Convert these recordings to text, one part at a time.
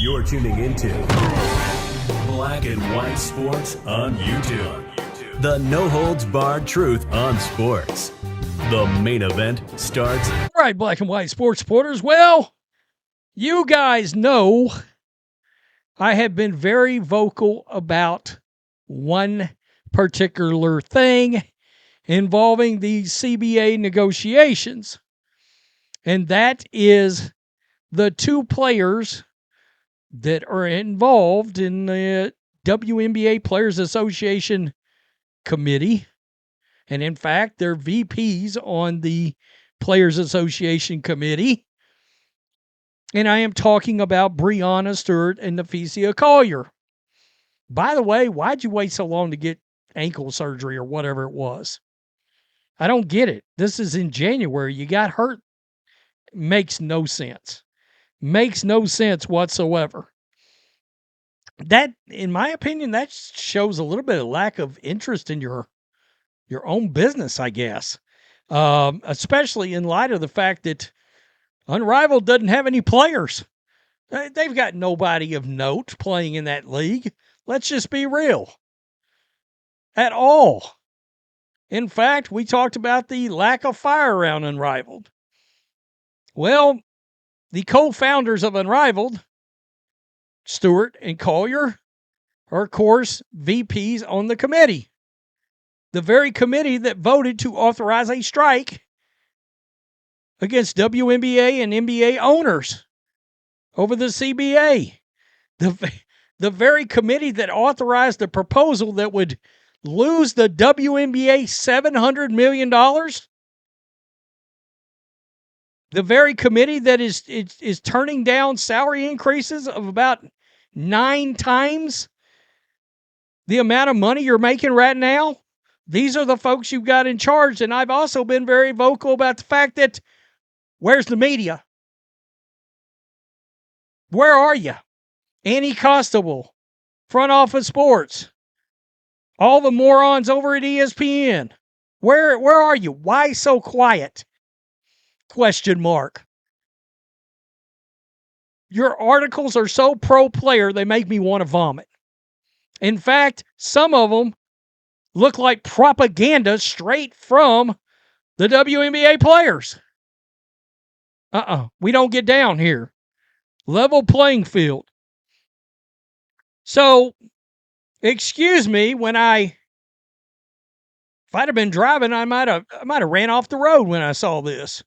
You're tuning into Black and White Sports on YouTube. The no-holds-barred truth on sports. The main event starts. All right, Black and White Sports supporters. Well, you guys know I have been very vocal about one particular thing involving the CBA negotiations, and that is the two players that are involved in the WNBA Players Association committee. And in fact, they're VPs on the Players Association committee. And I am talking about Breanna Stewart and Napheesa Collier. By the way, why'd you wait so long to get ankle surgery or whatever it was? I don't get it. This is in January. You got hurt. Makes no sense. Makes no sense whatsoever. That, in my opinion, that shows a little bit of lack of interest in your own business, I guess. Especially in light of the fact that Unrivaled doesn't have any players. They've got nobody of note playing in that league. Let's just be real. At all. In fact, we talked about the lack of fire around Unrivaled. Well, the co-founders of Unrivaled, Stewart and Collier, are, of course, VPs on the committee. The very committee that voted to authorize a strike against WNBA and NBA owners over the CBA. The very committee that authorized the proposal that would lose the WNBA $700 million. The very committee that is turning down salary increases of about 9 times the amount of money you're making right now. These are the folks you've got in charge. And I've also been very vocal about the fact that, where's the media? Where are you? Annie Costable, Front Office Sports, all the morons over at ESPN. Where are you? Why so quiet? Question mark. Your articles are so pro-player, they make me want to vomit. In fact, some of them look like propaganda straight from the WNBA players. We don't get down here. Level playing field. So, excuse me, if I'd have been driving, I might have ran off the road when I saw this.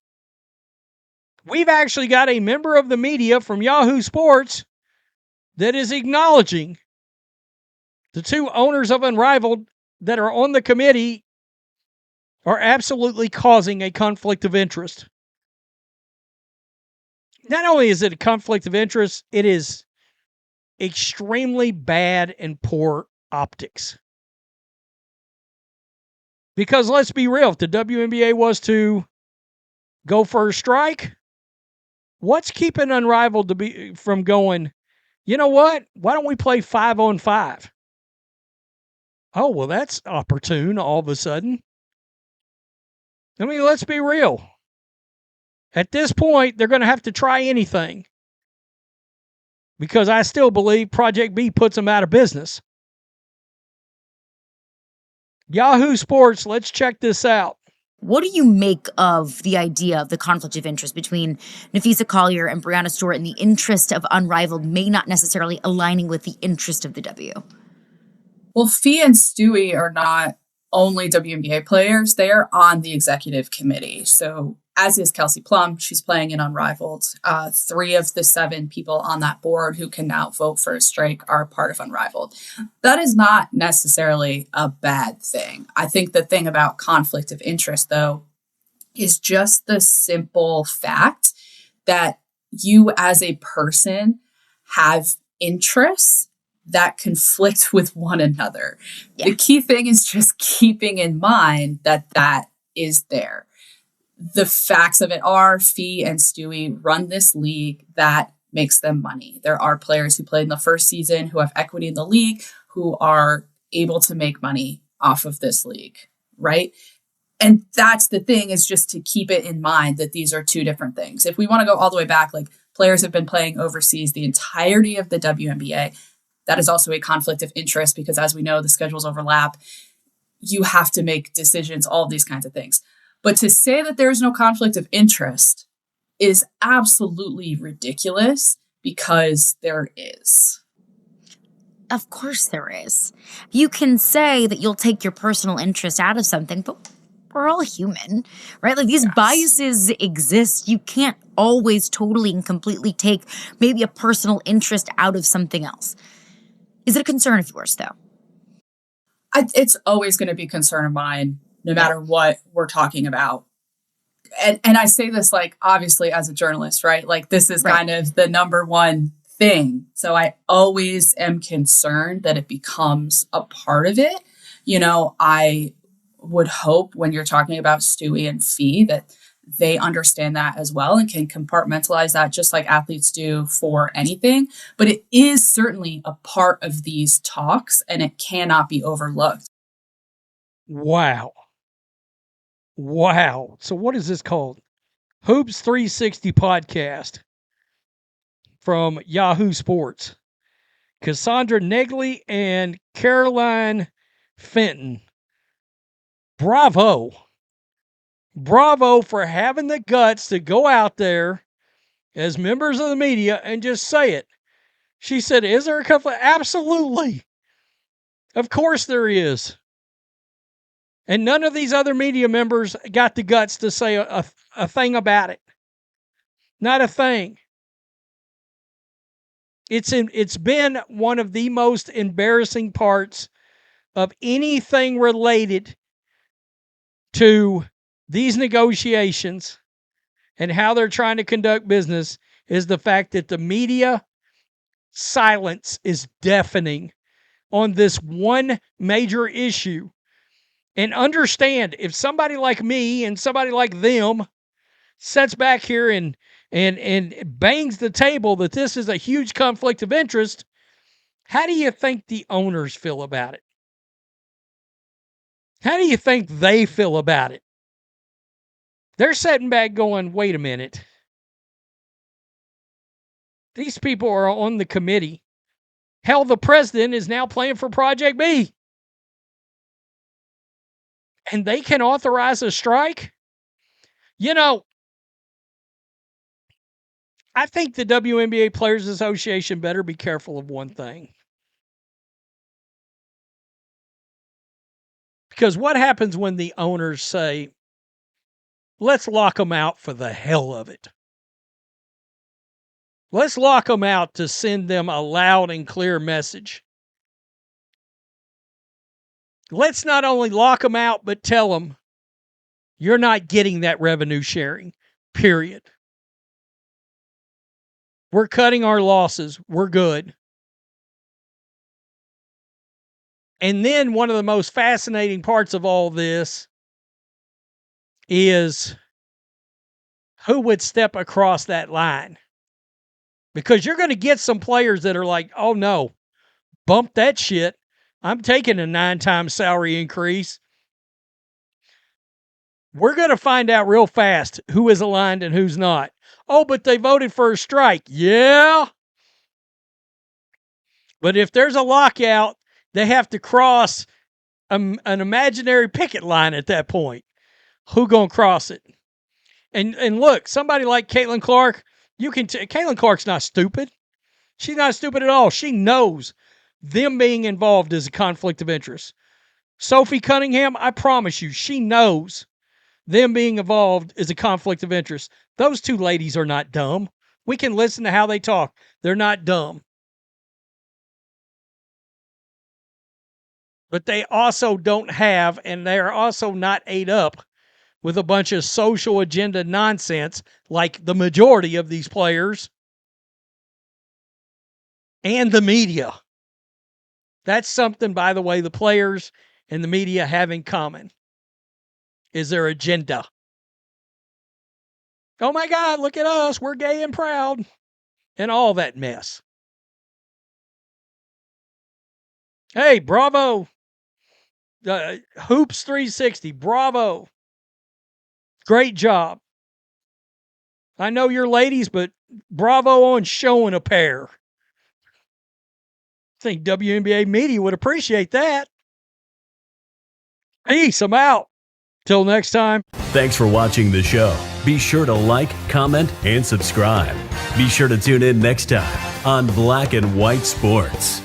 We've actually got a member of the media from Yahoo Sports that is acknowledging the two owners of Unrivaled that are on the committee are absolutely causing a conflict of interest. Not only is it a conflict of interest, it is extremely bad and poor optics. Because let's be real, if the WNBA was to go for a strike, what's keeping Unrivaled from going, you know what? Why don't we play 5-on-5? Oh, well, that's opportune all of a sudden. I mean, let's be real. At this point, they're going to have to try anything. Because I still believe Project B puts them out of business. Yahoo Sports, let's check this out. What do you make of the idea of the conflict of interest between Napheesa Collier and Breanna Stewart and the interest of Unrivaled may not necessarily aligning with the interest of the W? Well, Fee and Stewie are not only WNBA players. They are on the executive committee. So as is Kelsey Plum, she's playing in Unrivaled. 3 of the 7 people on that board who can now vote for a strike are part of Unrivaled. That is not necessarily a bad thing. I think the thing about conflict of interest, though, is just the simple fact that you as a person have interests that conflict with one another. Yeah. The key thing is just keeping in mind that is there. The facts of it are Fee and Stewie run this league that makes them money. There are players who played in the first season who have equity in the league who are able to make money off of this league, right? And that's the thing, is just to keep it in mind that these are two different things. If we want to go all the way back, like Players have been playing overseas the entirety of the WNBA. That is also a conflict of interest because, as we know, the schedules overlap. You have to make decisions, all of these kinds of things. But to say that there is no conflict of interest is absolutely ridiculous because there is. Of course there is. You can say that you'll take your personal interest out of something, but we're all human, right? Like these biases exist. You can't always totally and completely take maybe a personal interest out of something else. Is it a concern of yours, though? It's always going to be a concern of mine, no matter what we're talking about. And I say this, like, obviously as a journalist, right? Like, this is kind of the number one thing. So I always am concerned that it becomes a part of it. You know, I would hope when you're talking about Stewie and Fee that they understand that as well and can compartmentalize that just like athletes do for anything. But it is certainly a part of these talks and it cannot be overlooked. Wow. So what is this called? Hoops 360 podcast from Yahoo Sports. Cassandra Negley and Caroline Fenton. Bravo for having the guts to go out there as members of the media and just say it. She said, is there a conflict? Absolutely. Of course there is. And none of these other media members got the guts to say a thing about it. Not a thing. It's been one of the most embarrassing parts of anything related to these negotiations and how they're trying to conduct business is the fact that the media silence is deafening on this one major issue. And understand, if somebody like me and somebody like them sits back here and bangs the table that this is a huge conflict of interest, how do you think the owners feel about it? How do you think they feel about it? They're sitting back going, wait a minute. These people are on the committee. Hell, the president is now playing for Project B. And they can authorize a strike? You know, I think the WNBA Players Association better be careful of one thing. Because what happens when the owners say, let's lock them out for the hell of it? Let's lock them out to send them a loud and clear message. Let's not only lock them out, but tell them you're not getting that revenue sharing, period. We're cutting our losses. We're good. And then one of the most fascinating parts of all this is who would step across that line. Because you're going to get some players that are like, oh no, bump that shit. I'm taking a 9-time salary increase. We're going to find out real fast who is aligned and who's not. Oh, but they voted for a strike. Yeah. But if there's a lockout, they have to cross an imaginary picket line at that point. Who going to cross it? And look, somebody like Caitlin Clark, Caitlin Clark's not stupid. She's not stupid at all. She knows them being involved is a conflict of interest. Sophie Cunningham, I promise you, she knows them being involved is a conflict of interest. Those two ladies are not dumb. We can listen to how they talk. They're not dumb. But they also don't have, and they're also not ate up with a bunch of social agenda nonsense like the majority of these players and the media. That's something, by the way, the players and the media have in common, is their agenda. Oh my God, look at us. We're gay and proud. And all that mess. Hey, bravo. Hoops 360, bravo. Great job. I know you're ladies, but bravo on showing a pair. I think WNBA media would appreciate that. Peace. I'm out. Till next time. Thanks for watching the show. Be sure to like, comment, and subscribe. Be sure to tune in next time on Black and White Sports.